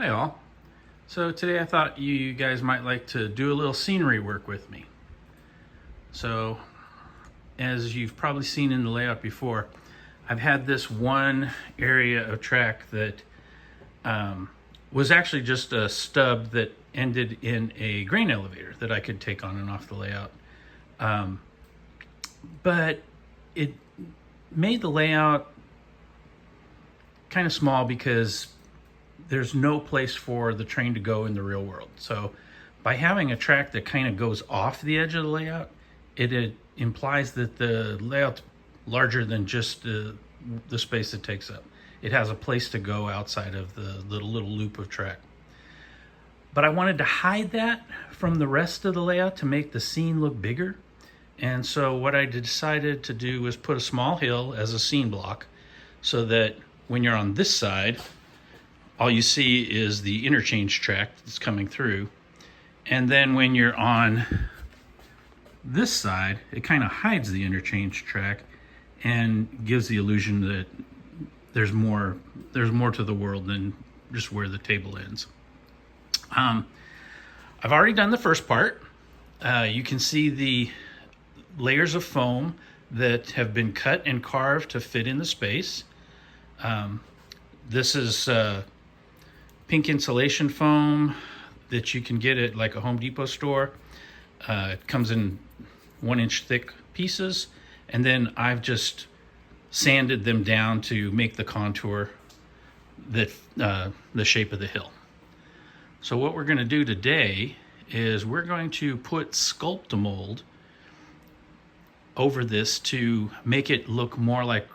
Hi all. So today I thought you guys might like to do a little scenery work with me. So as you've probably seen in the layout before, I've had this one area of track that was actually just a stub that ended in a grain elevator that I could take on and off the layout. But it made the layout kind of small because there's no place for the train to go in the real world. So by having a track that kind of goes off the edge of the layout, it implies that the layout's larger than just the space it takes up. It has a place to go outside of the little loop of track. But I wanted to hide that from the rest of the layout to make the scene look bigger. And so what I decided to do was put a small hill as a scene block so that when you're on this side, all you see is the interchange track that's coming through. And then when you're on this side, it kind of hides the interchange track and gives the illusion that there's more to the world than just where the table ends. I've already done the first part. You can see the layers of foam that have been cut and carved to fit in the space. This is pink insulation foam that you can get at like a Home Depot store. It comes in 1-inch thick pieces, and then I've just sanded them down to make the contour that the shape of the hill. So what we're going to do today is we're going to put Sculptamold over this to make it look more like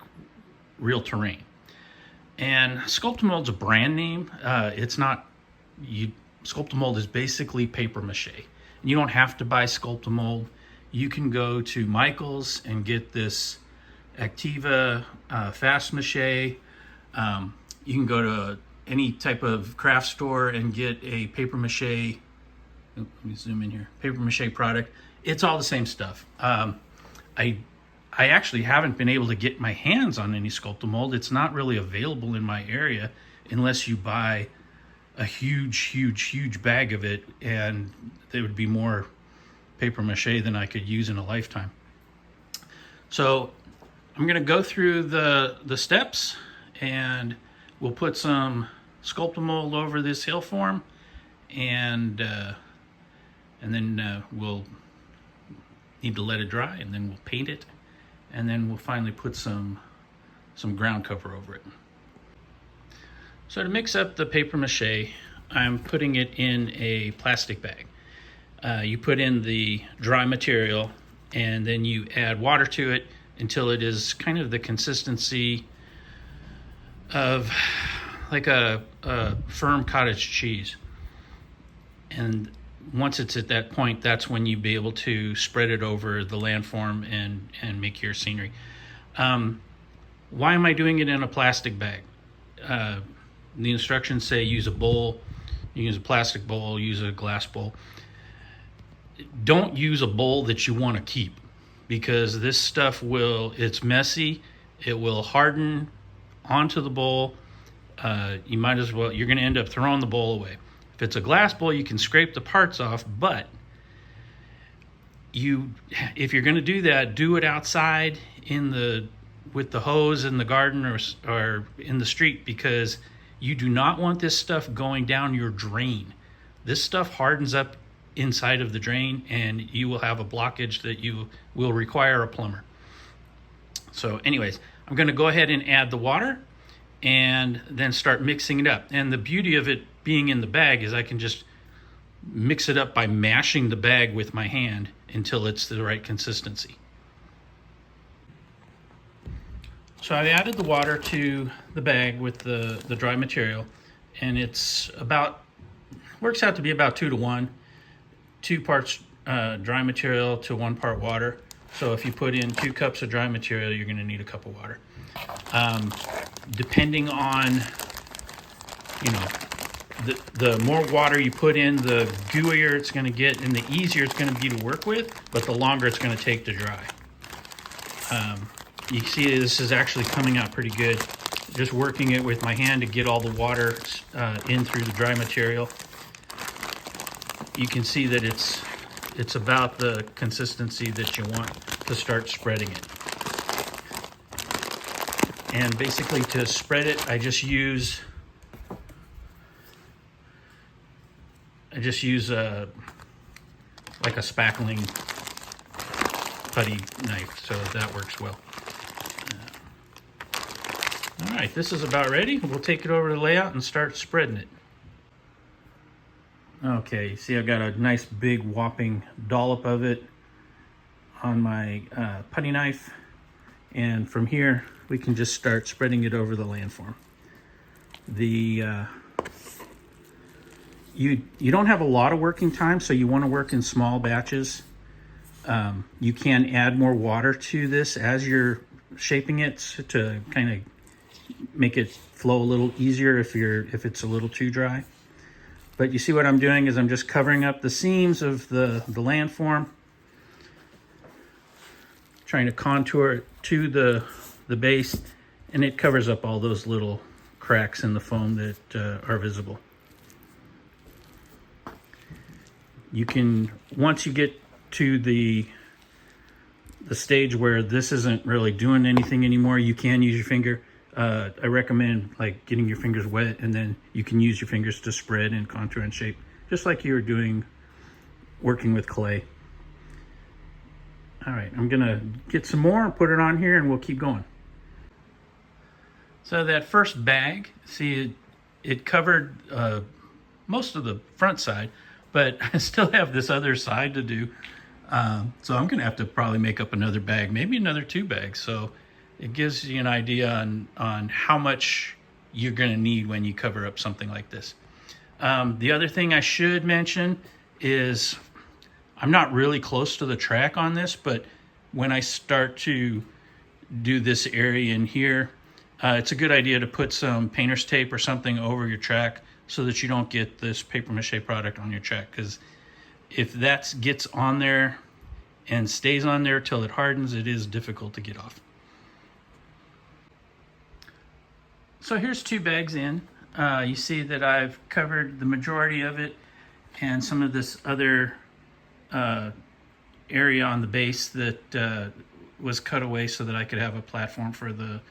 real terrain. And Sculptamold's a brand name. It's not, Sculptamold is basically paper mache. And you don't have to buy Sculptamold. You can go to Michael's and get this Activa fast mache. You can go to any type of craft store and get a paper mache. Let me zoom in here. Paper mache product. It's all the same stuff. I actually haven't been able to get my hands on any Sculptamold. It's not really available in my area unless you buy a huge bag of it, and there would be more paper mache than I could use in a lifetime. So I'm going to go through the steps, and we'll put some Sculptamold over this hill form, and then we'll need to let it dry, and then we'll paint it, and then we'll finally put some ground cover over it. So to mix up the paper mache, I'm putting it in a plastic bag. You put in the dry material, and then you add water to it until it is kind of the consistency of like a firm cottage cheese. And once it's at that point, that's when you'd be able to spread it over the landform and make your scenery. Why am I doing it in a plastic bag? The instructions say use a bowl. You can use a plastic bowl, use a glass bowl. Don't use a bowl that you want to keep, because this stuff it's messy. It will harden onto the bowl. You might as well, you're going to end up throwing the bowl away. If it's a glass bowl, you can scrape the parts off, but if you're going to do that, do it outside with the hose in the garden or in the street, because you do not want this stuff going down your drain. This stuff hardens up inside of the drain, and you will have a blockage that you will require a plumber. So anyways, I'm going to go ahead and add the water and then start mixing it up. And the beauty of it being in the bag is I can just mix it up by mashing the bag with my hand until it's the right consistency. So I've added the water to the bag with the dry material, and works out to be about 2 to 1, 2 parts dry material to 1 part water. So if you put in 2 cups of dry material, you're going to need a cup of water. Depending on, the more water you put in, the gooier it's going to get, and the easier it's going to be to work with, but the longer it's going to take to dry. You see this is actually coming out pretty good. just working it with my hand to get all the water in through the dry material. You can see that it's about the consistency that you want to start spreading it. And basically to spread it, I just use like a spackling putty knife, so that works well. All right, this is about ready. We'll take it over to the layout and start spreading it. Okay, see I've got a nice big whopping dollop of it on my putty knife, and from here we can just start spreading it over the landform. You don't have a lot of working time, so you want to work in small batches. You can add more water to this as you're shaping it to kind of make it flow a little easier if it's a little too dry. But you see what I'm doing is I'm just covering up the seams of the landform, trying to contour it to the base, and it covers up all those little cracks in the foam that are visible. You can, once you get to the stage where this isn't really doing anything anymore, you can use your finger. I recommend like getting your fingers wet, and then you can use your fingers to spread and contour and shape, just like you were doing working with clay. All right, I'm gonna get some more and put it on here, and we'll keep going. So that first bag, see it covered most of the front side, but I still have this other side to do. So I'm gonna have to probably make up another bag, maybe another 2 bags. So it gives you an idea on how much you're gonna need when you cover up something like this. The other thing I should mention is I'm not really close to the track on this, but when I start to do this area in here, it's a good idea to put some painter's tape or something over your track so that you don't get this paper mache product on your track, because if that gets on there and stays on there till it hardens, it is difficult to get off. So here's 2 bags in. You see that I've covered the majority of it, and some of this other area on the base that was cut away so that I could have a platform for the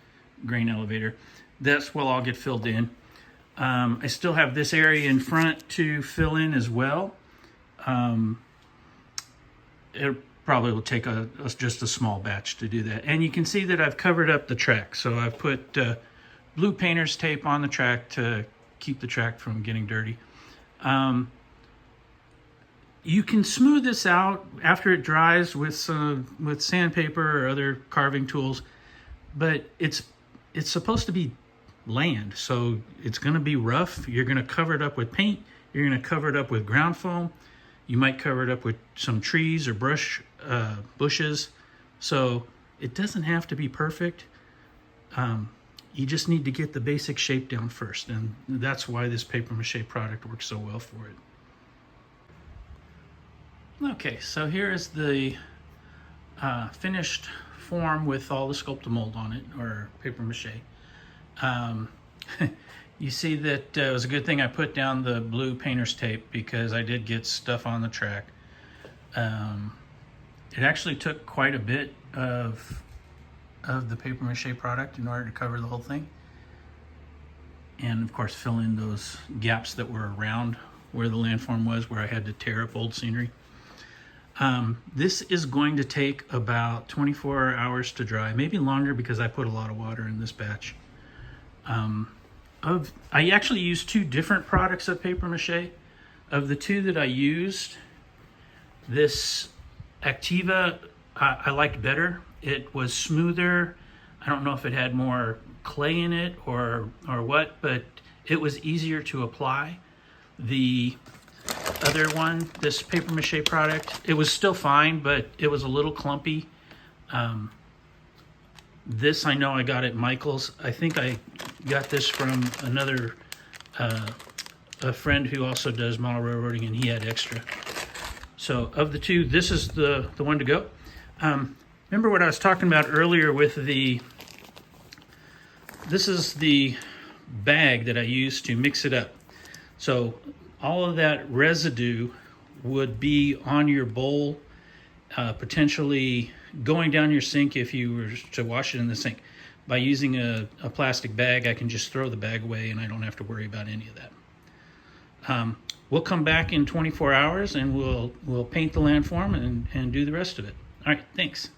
grain elevator. This will all get filled in. I still have this area in front to fill in as well. It probably will take just a small batch to do that. And you can see that I've covered up the track. So I've put blue painter's tape on the track to keep the track from getting dirty. You can smooth this out after it dries with sandpaper or other carving tools, but it's supposed to be land, so it's going to be rough. You're going to cover it up with paint. You're going to cover it up with ground foam. You might cover it up with some trees or bushes. So it doesn't have to be perfect. You just need to get the basic shape down first, and that's why this paper mache product works so well for it. Okay, so here is the finished form with all the Sculptamold on it, or paper mache. You see that it was a good thing I put down the blue painter's tape, because I did get stuff on the track. It actually took quite a bit of the paper mache product in order to cover the whole thing, and of course fill in those gaps that were around where the landform was, where I had to tear up old scenery. This is going to take about 24 hours to dry, maybe longer, because I put a lot of water in this batch. I actually used 2 different products of paper mache. Of the 2 that I used, this Activa I liked better. It was smoother. I don't know if it had more clay in it or what, but it was easier to apply. The other one, this paper mache product, it was still fine, but it was a little clumpy. This I know I got at Michael's. I think I got this from another a friend who also does model railroading, and he had extra. So of the 2, this is the one to go. Remember what I was talking about earlier with the this is the bag that I use to mix it up. So all of that residue would be on your bowl, potentially going down your sink if you were to wash it in the sink. By using a plastic bag, I can just throw the bag away and I don't have to worry about any of that. We'll come back in 24 hours and we'll paint the landform and do the rest of it. All right, thanks.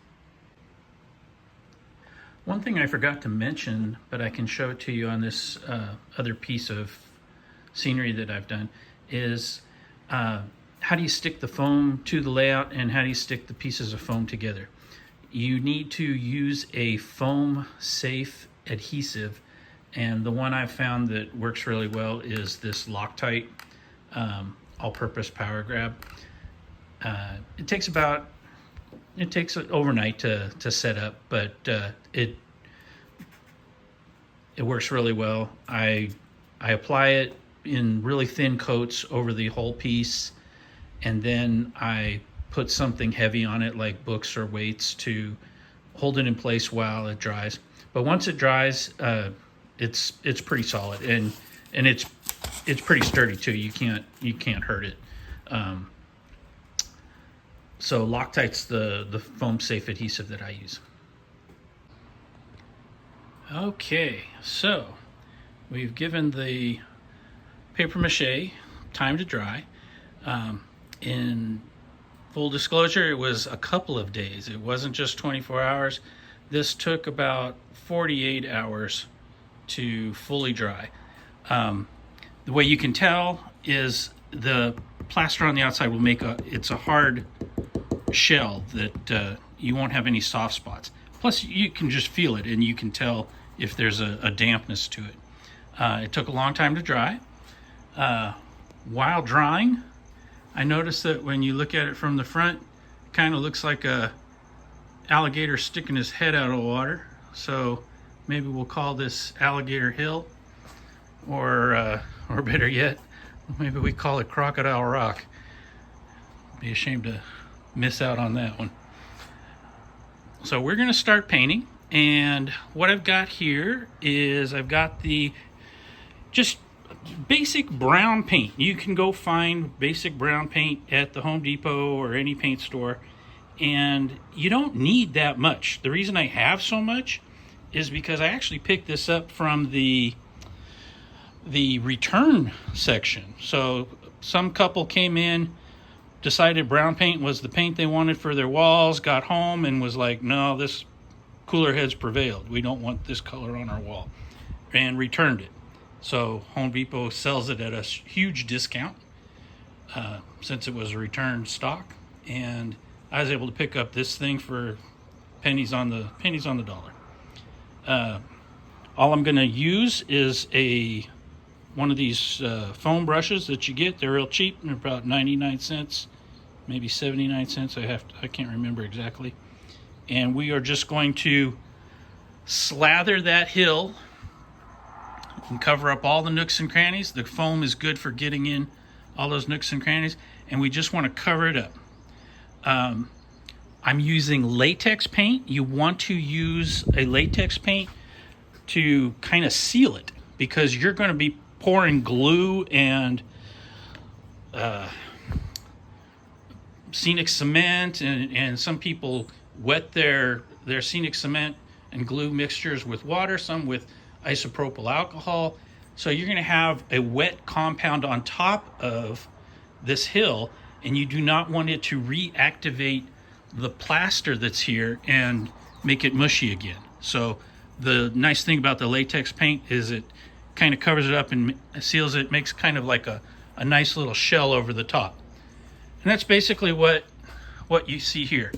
One thing I forgot to mention, but I can show it to you on this other piece of scenery that I've done, is how do you stick the foam to the layout and how do you stick the pieces of foam together. You need to use a foam safe adhesive, and the one I've found that works really well is this Loctite all-purpose power grab. It takes overnight to set up, but it works really well. I apply it in really thin coats over the whole piece, and then I put something heavy on it like books or weights to hold it in place while it dries. But once it dries, it's pretty solid, and it's pretty sturdy too. You can't hurt it. So Loctite's the foam safe adhesive that I use. Okay, so we've given the paper mache time to dry. In full disclosure, it was a couple of days. It wasn't just 24 hours. This took about 48 hours to fully dry. The way you can tell is the plaster on the outside will make it's a hard shell that you won't have any soft spots. Plus you can just feel it and you can tell if there's a dampness to it. It took a long time to dry. While drying, I noticed that when you look at it from the front, it kind of looks like a alligator sticking his head out of the water. So maybe we'll call this Alligator Hill, or better yet, maybe we call it Crocodile Rock. Be ashamed to miss out on that one. So we're going to start painting, and what I've got here is I've got the just basic brown paint. You can go find basic brown paint at the Home Depot or any paint store, and you don't need that much. The reason I have so much is because I actually picked this up from the return section. So some couple came in, decided brown paint was the paint they wanted for their walls, got home and was like, no, this cooler heads prevailed. We don't want this color on our wall, and returned it. So Home Depot sells it at a huge discount since it was a return stock, and I was able to pick up this thing for pennies on the dollar. All I'm going to use is one of these foam brushes that you get. They're real cheap. They're about 99 cents, maybe 79 cents. I can't remember exactly. And we are just going to slather that hill and cover up all the nooks and crannies. The foam is good for getting in all those nooks and crannies, and we just want to cover it up. I'm using latex paint. You want to use a latex paint to kind of seal it, because you're going to be pouring glue and scenic cement, and some people wet their scenic cement and glue mixtures with water, some with isopropyl alcohol. So you're going to have a wet compound on top of this hill, and you do not want it to reactivate the plaster that's here and make it mushy again. So the nice thing about the latex paint is it kind of covers it up and seals it, makes kind of like a nice little shell over the top. And that's basically what you see here.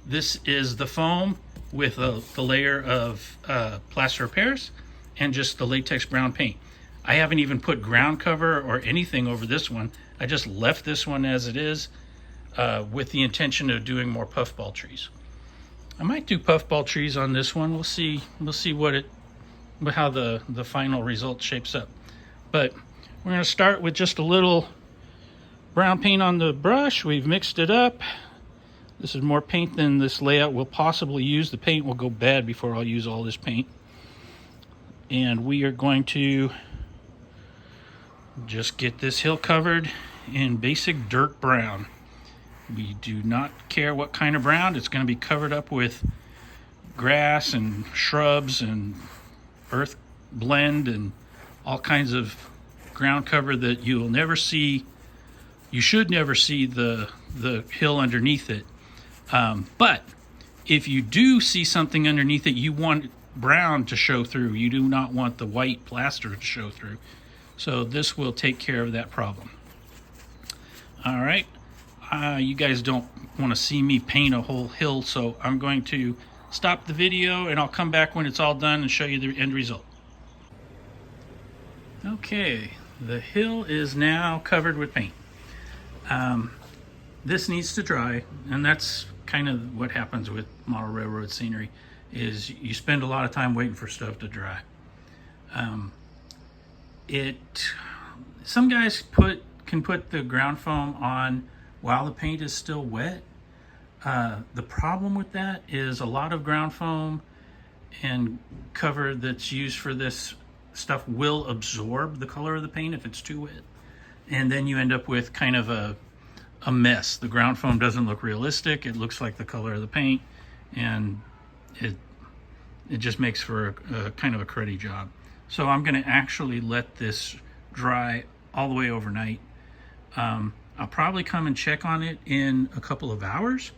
This is the foam with the layer of plaster of Paris and just the latex brown paint. I haven't even put ground cover or anything over this one. I just left this one as it is with the intention of doing more puffball trees. I might do puffball trees on this one. We'll see how the final result shapes up. But we're going to start with just a little brown paint on the brush. We've mixed it up. This is more paint than this layout will possibly use. The paint will go bad before I'll use all this paint. And we are going to just get this hill covered in basic dirt brown. We do not care what kind of brown. It's going to be covered up with grass and shrubs and earth blend and all kinds of ground cover that you'll never see. You should never see the hill underneath it. But if you do see something underneath it, you want brown to show through. You do not want the white plaster to show through. So this will take care of that problem. All right. You guys don't want to see me paint a whole hill, so I'm going to stop the video and I'll come back when it's all done and show you the end result. Okay, the hill is now covered with paint. This needs to dry, and that's kind of what happens with model railroad scenery, is you spend a lot of time waiting for stuff to dry. Some guys can put the ground foam on while the paint is still wet. The problem with that is a lot of ground foam and cover that's used for this stuff will absorb the color of the paint if it's too wet, and then you end up with kind of a mess. The ground foam doesn't look realistic. It looks like the color of the paint, and it just makes for a kind of a cruddy job. So I'm going to actually let this dry all the way overnight. I'll probably come and check on it in a couple of hours,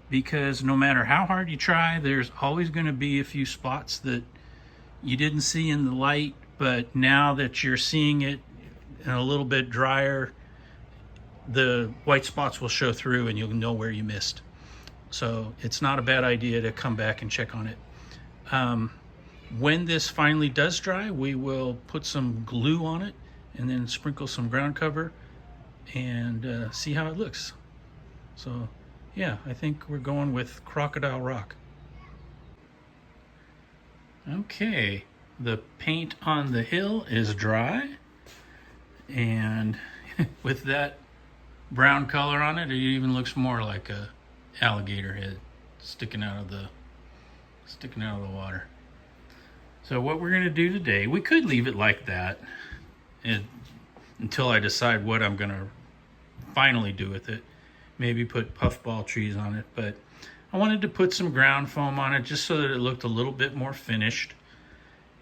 because no matter how hard you try, there's always going to be a few spots that you didn't see in the light, but now that you're seeing it and a little bit drier, the white spots will show through and you'll know where you missed. So it's not a bad idea to come back and check on it. When this finally does dry, we will put some glue on it and then sprinkle some ground cover and see how it looks. So yeah, I think we're going with Crocodile Rock. Okay, the paint on the hill is dry, and with that brown color on it, it even looks more like a alligator head sticking out of the water. So what we're going to do today, we could leave it like that until I decide what I'm going to finally do with it. Maybe put puffball trees on it, but I wanted to put some ground foam on it just so that it looked a little bit more finished,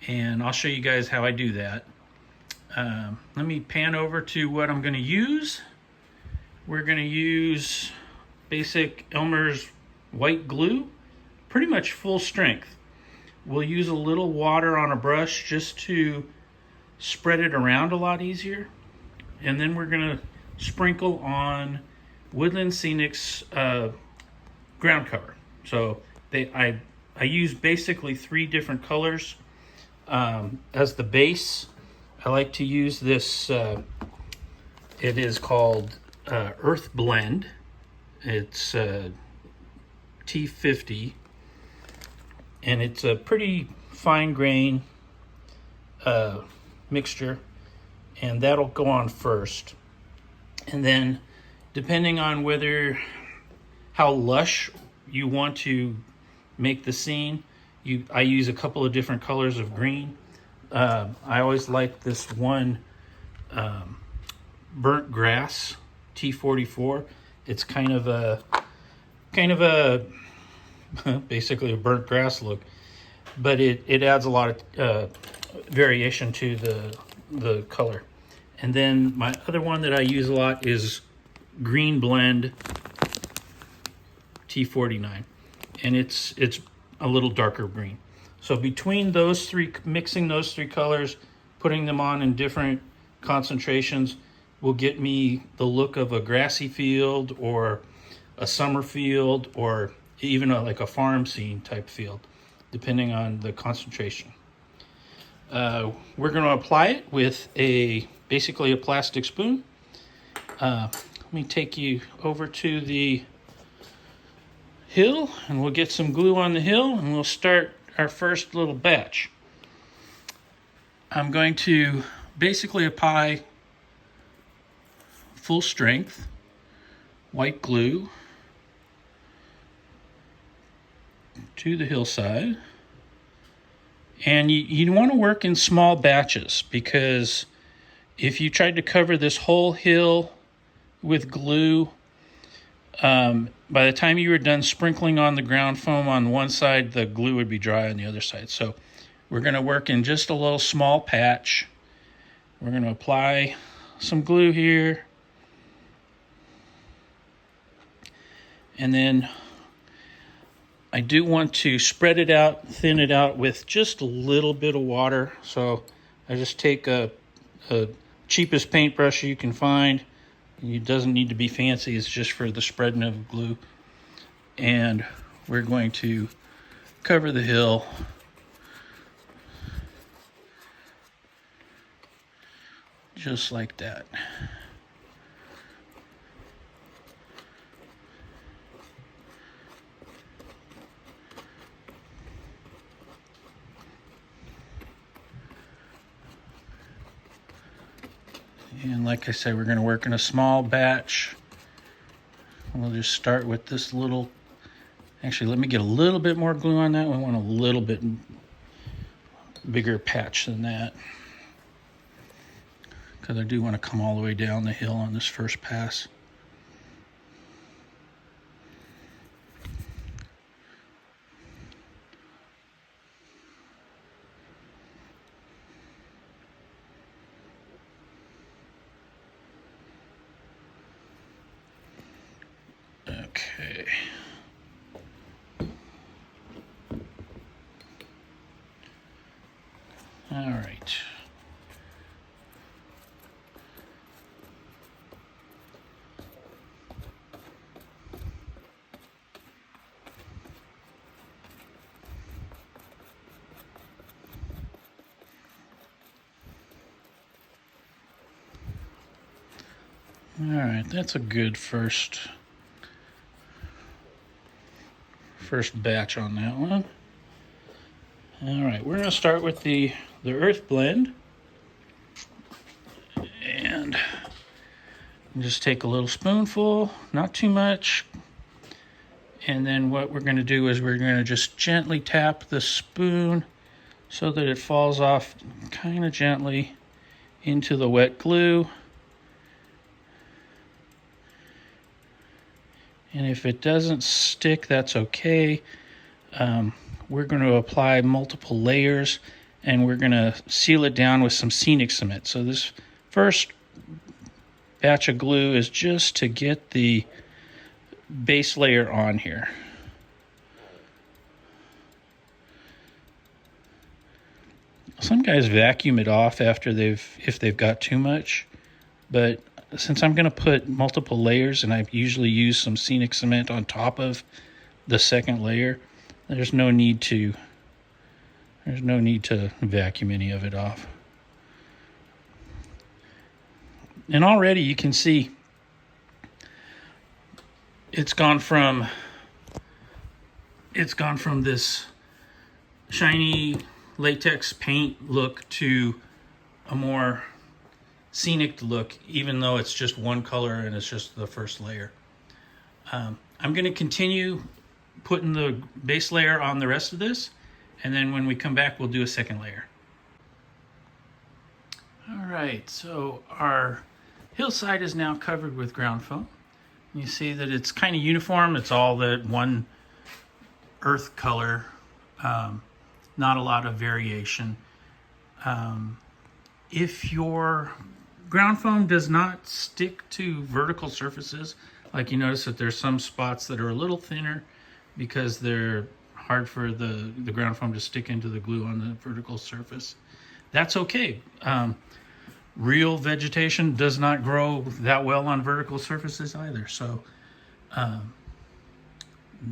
and I'll show you guys how I do that. Let me pan over to what I'm going to use. We're going to use basic Elmer's white glue, pretty much full strength. We'll use a little water on a brush just to spread it around a lot easier, and then we're going to sprinkle on Woodland Scenic's ground cover. So I use basically 3 different colors as the base. I like to use this, it is called Earth Blend. It's T50, and it's a pretty fine grain mixture, and that'll go on first. And then depending on how lush you want to make the scene, I use a couple of different colors of green. I always like this one burnt grass T44. It's kind of a basically a burnt grass look, but it adds a lot of variation to the color. And then my other one that I use a lot is Green Blend T49, and it's a little darker green. So between those 3, mixing those 3 colors, putting them on in different concentrations, will get me the look of a grassy field or a summer field, or even like a farm scene type field, depending on the concentration. We're going to apply it with basically a plastic spoon. Let me take you over to the hill, and we'll get some glue on the hill, and we'll start our first little batch. I'm going to basically apply full strength white glue to the hillside, And you want to work in small batches, because if you tried to cover this whole hill with glue, by the time you were done sprinkling on the ground foam on one side, the glue would be dry on the other side. So we're going to work in just a little small patch. We're going to apply some glue here. And then I do want to spread it out, thin it out with just a little bit of water. So I just take a cheapest paintbrush you can find. It doesn't need to be fancy, it's just for the spreading of glue. And we're going to cover the hill just like that. And like I said, we're going to work in a small batch. We'll just start with this little, actually let me get a little bit more glue on that. We want a little bit bigger patch than that, because I do want to come all the way down the hill on this first pass. Okay. All right. All right, that's a good first batch on that one. All right, we're gonna start with the earth blend, and just take a little spoonful, not too much. And then what we're gonna do is we're gonna just gently tap the spoon so that it falls off kind of gently into the wet glue. And if it doesn't stick, that's okay. We're going to apply multiple layers, and we're going to seal it down with some scenic cement. So this first batch of glue is just to get the base layer on here. Some guys vacuum it off after if they've got too much, but since I'm going to put multiple layers, and I usually use some scenic cement on top of the second layer, there's no need to vacuum any of it off. And already you can see it's gone from this shiny latex paint look to a more scenic look, even though it's just one color and it's just the first layer. I'm going to continue putting the base layer on the rest of this, and then when we come back we'll do a second layer. All right, so our hillside is now covered with ground foam. You see that it's kind of uniform. It's all that one earth color, not a lot of variation. If your ground foam does not stick to vertical surfaces, like you notice that there's some spots that are a little thinner because they're hard for the ground foam to stick into the glue on the vertical surface, that's okay. Real vegetation does not grow that well on vertical surfaces either, so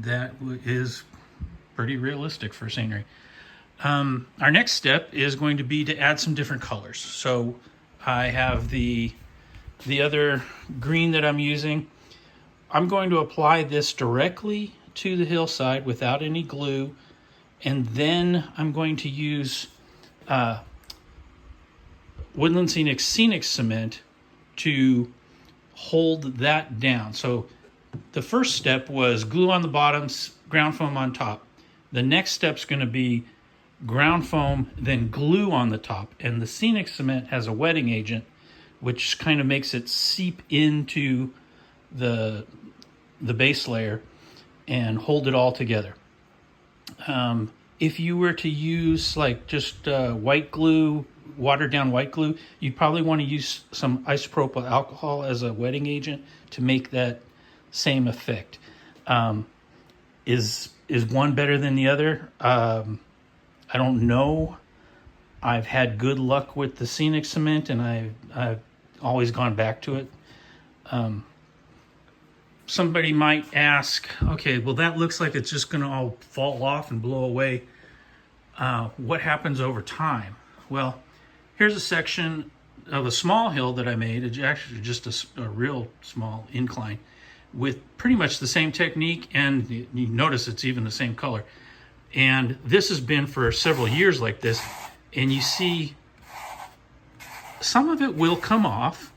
that is pretty realistic for scenery. Our next step is going to be to add some different colors. So I have the other green that I'm using. I'm going to apply this directly to the hillside without any glue, and then I'm going to use Woodland Scenic Cement to hold that down. So the first step was glue on the bottom, ground foam on top. The next step's going to be ground foam, then glue on the top. And the Scenic Cement has a wetting agent, which kind of makes it seep into the base layer and hold it all together. If you were to use like just white glue, watered down white glue, you'd probably want to use some isopropyl alcohol as a wetting agent to make that same effect. Is one better than the other? I don't know. I've had good luck with the Scenic Cement, and I've always gone back to it. Somebody might ask, okay, well, that looks like it's just going to all fall off and blow away. What happens over time? Well, here's a section of a small hill that I made. It's actually just a real small incline with pretty much the same technique, and you notice it's even the same color. And this has been for several years like this, and you see some of it will come off,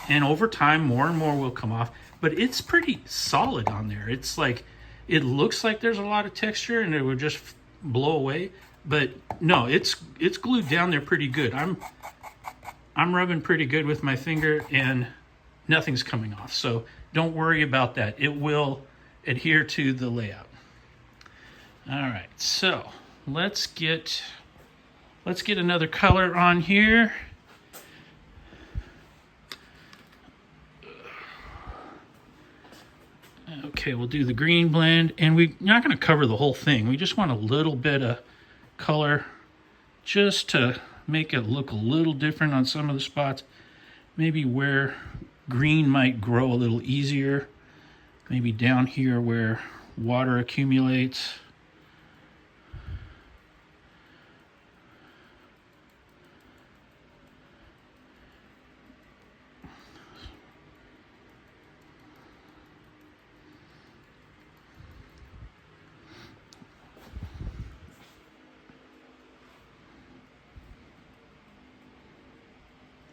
and over time more and more will come off, but it's pretty solid on there. It's like, it looks like there's a lot of texture and it would just blow away, but no, it's glued down there pretty good. I'm rubbing pretty good with my finger and nothing's coming off, so don't worry about that. It will adhere to the layout. All right, so let's get another color on here. Okay, we'll do the green blend, and we're not going to cover the whole thing. We just want a little bit of color just to make it look a little different on some of the spots. Maybe where green might grow a little easier. Maybe down here where water accumulates.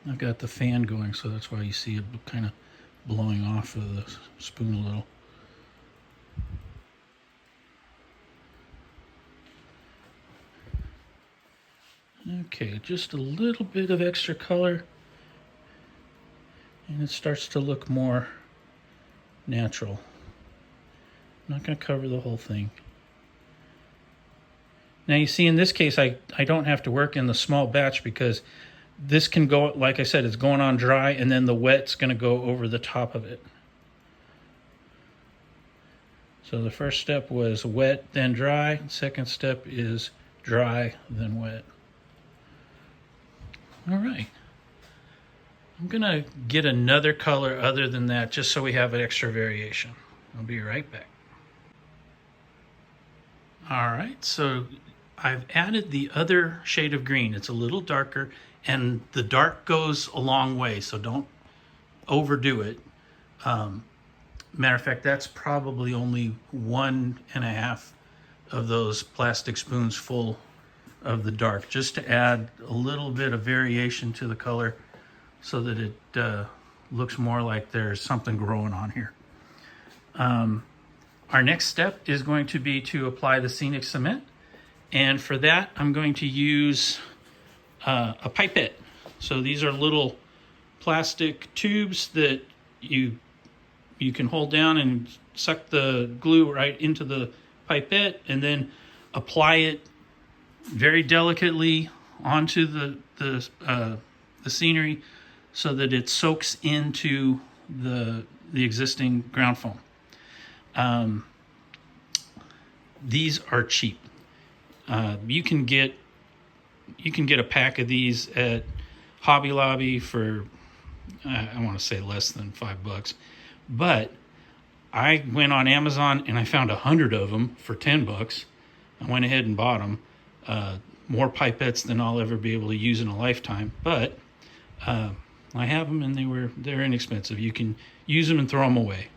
I've got the fan going, so that's why you see it kind of blowing off of the spoon a little. Okay, just a little bit of extra color, and it starts to look more natural. I'm not going to cover the whole thing. Now you see in this case I don't have to work in the small batch because this can go, like I said, it's going on dry, and then the wet's going to go over the top of it. So the first step was wet, then dry. Second step is dry, then wet. All right. I'm going to get another color other than that just so we have an extra variation. I'll be right back. All right, so I've added the other shade of green. It's a little darker, and the dark goes a long way, so don't overdo it. Matter of fact, that's probably only 1.5 of those plastic spoons full of the dark, just to add a little bit of variation to the color so that it looks more like there's something growing on here. Our next step is going to be to apply the Scenic Cement, and for that I'm going to use a pipette. So these are little plastic tubes that you can hold down and suck the glue right into the pipette, and then apply it very delicately onto the scenery so that it soaks into the existing ground foam. These are cheap. You can get a pack of these at Hobby Lobby for I want to say less than $5, but I went on Amazon and I found 100 of them for $10. I went ahead and bought them. More pipettes than I'll ever be able to use in a lifetime, but I have them and they're inexpensive. You can use them and throw them away.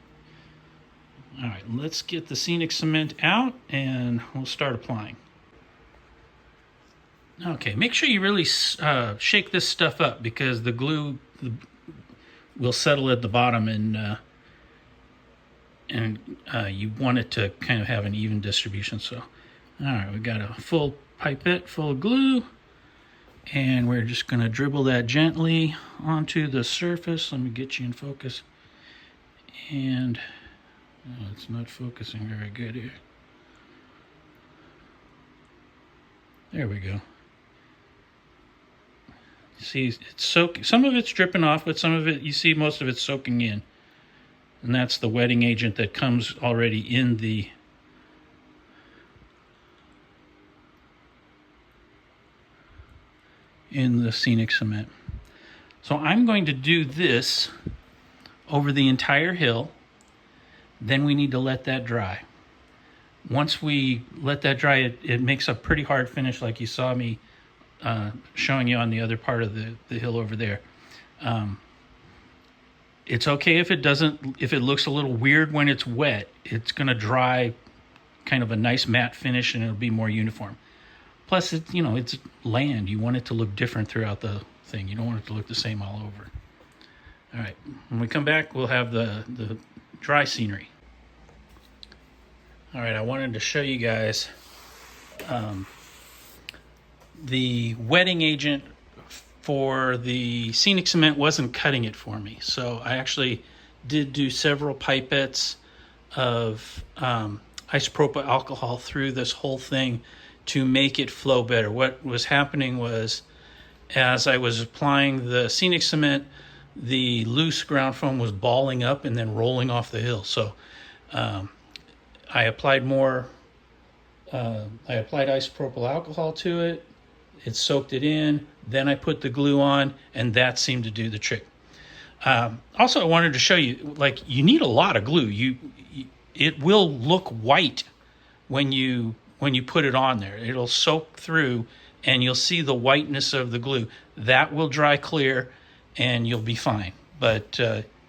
All right, let's get the Scenic Cement out and we'll start applying. Okay, make sure you really shake this stuff up because the glue will settle at the bottom, and you want it to kind of have an even distribution. So, all right, we got a full pipette full of glue, and we're just going to dribble that gently onto the surface. Let me get you in focus. And oh, it's not focusing very good here. There we go. See, it's soaking. Some of it's dripping off, but some of it, you see most of it's soaking in. And that's the wetting agent that comes already in the scenic cement. So I'm going to do this over the entire hill. Then we need to let that dry. Once we let that dry, it makes a pretty hard finish, like you saw me showing you on the other part of the hill over there. It's okay if it looks a little weird when it's wet. It's going to dry kind of a nice matte finish, and it'll be more uniform. Plus, it's land. You want it to look different throughout the thing. You don't want it to look the same all over. All right, when we come back, we'll have the dry scenery. All right, I wanted to show you guys the wetting agent for the scenic cement wasn't cutting it for me. So I actually did do several pipettes of isopropyl alcohol through this whole thing to make it flow better. What was happening was, as I was applying the scenic cement, the loose ground foam was balling up and then rolling off the hill. So I applied isopropyl alcohol to it. It soaked it in. Then I put the glue on, and that seemed to do the trick. Also, I wanted to show you, you need a lot of glue. It will look white when you put it on there. It'll soak through, and you'll see the whiteness of the glue. That will dry clear, and you'll be fine. But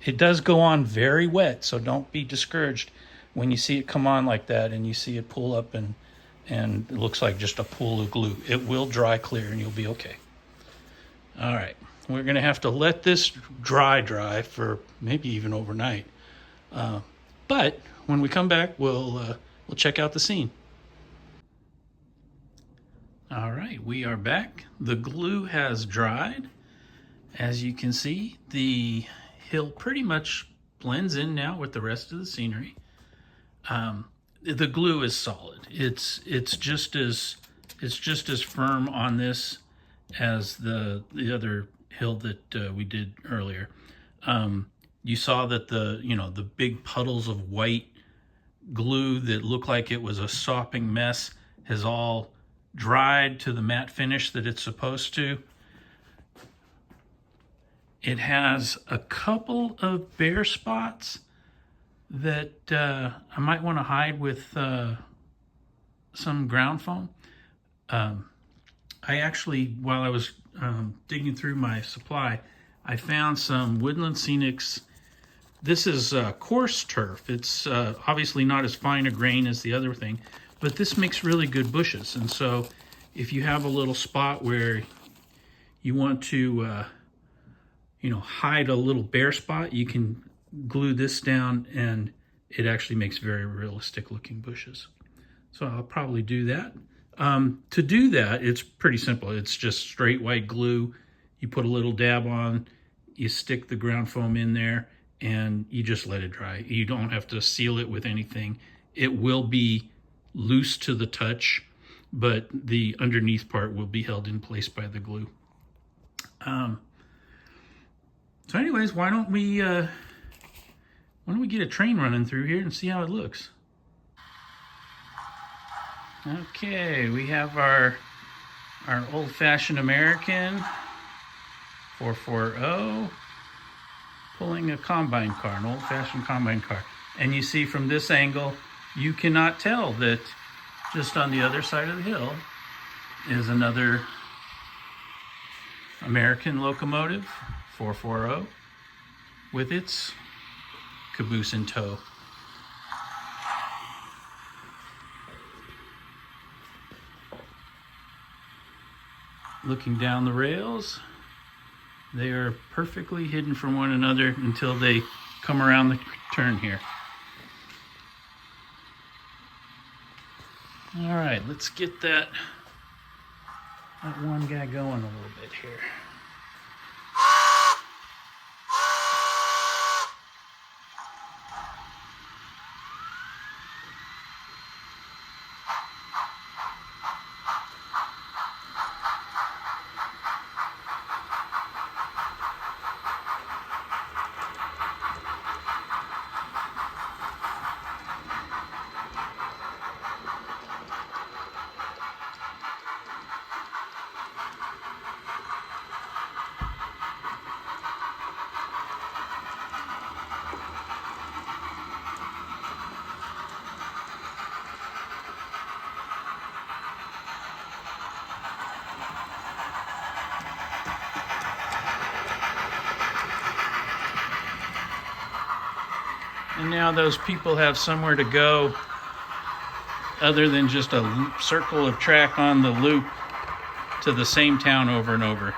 it does go on very wet, so don't be discouraged when you see it come on like that and you see it pull up and it looks like just a pool of glue. It will dry clear, and you'll be okay. All right, we're going to have to let this dry for maybe even overnight. But when we come back, we'll check out the scene. All right, we are back. The glue has dried. As you can see, the hill pretty much blends in now with the rest of the scenery. The glue is solid. It's just as firm on this as the other hill that we did earlier. You saw that the big puddles of white glue that looked like it was a sopping mess has all dried to the matte finish that it's supposed to. It has a couple of bare spots that I might want to hide with some ground foam. I actually, while I was digging through my supply, I found some Woodland Scenics. This is coarse turf. It's obviously not as fine a grain as the other thing, but this makes really good bushes. And so if you have a little spot where you want to hide a little bare spot, you can glue this down, and it actually makes very realistic looking bushes. So I'll probably do that. To do that, it's pretty simple. It's just straight white glue. You put a little dab on, you stick the ground foam in there, and you just let it dry. You don't have to seal it with anything. It will be loose to the touch, but the underneath part will be held in place by the glue. So anyways, why don't we get a train running through here and see how it looks? Okay, we have our old-fashioned American 440 pulling a combine car, an old-fashioned combine car. And you see from this angle, you cannot tell that just on the other side of the hill is another American locomotive, 440, with its caboose in tow. Looking down the rails, they are perfectly hidden from one another until they come around the turn here. All right, let's get that that one guy going a little bit here. And now those people have somewhere to go other than just a circle of track on the loop to the same town over and over.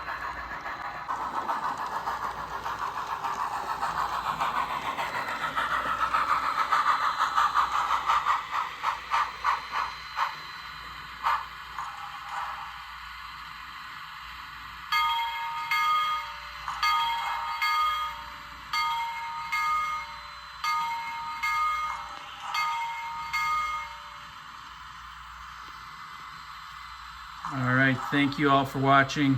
All right, thank you all for watching.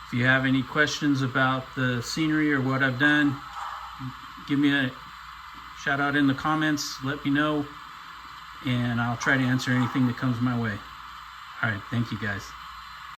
If you have any questions about the scenery or what I've done, give me a shout out in the comments, let me know, and I'll try to answer anything that comes my way. All right, thank you guys.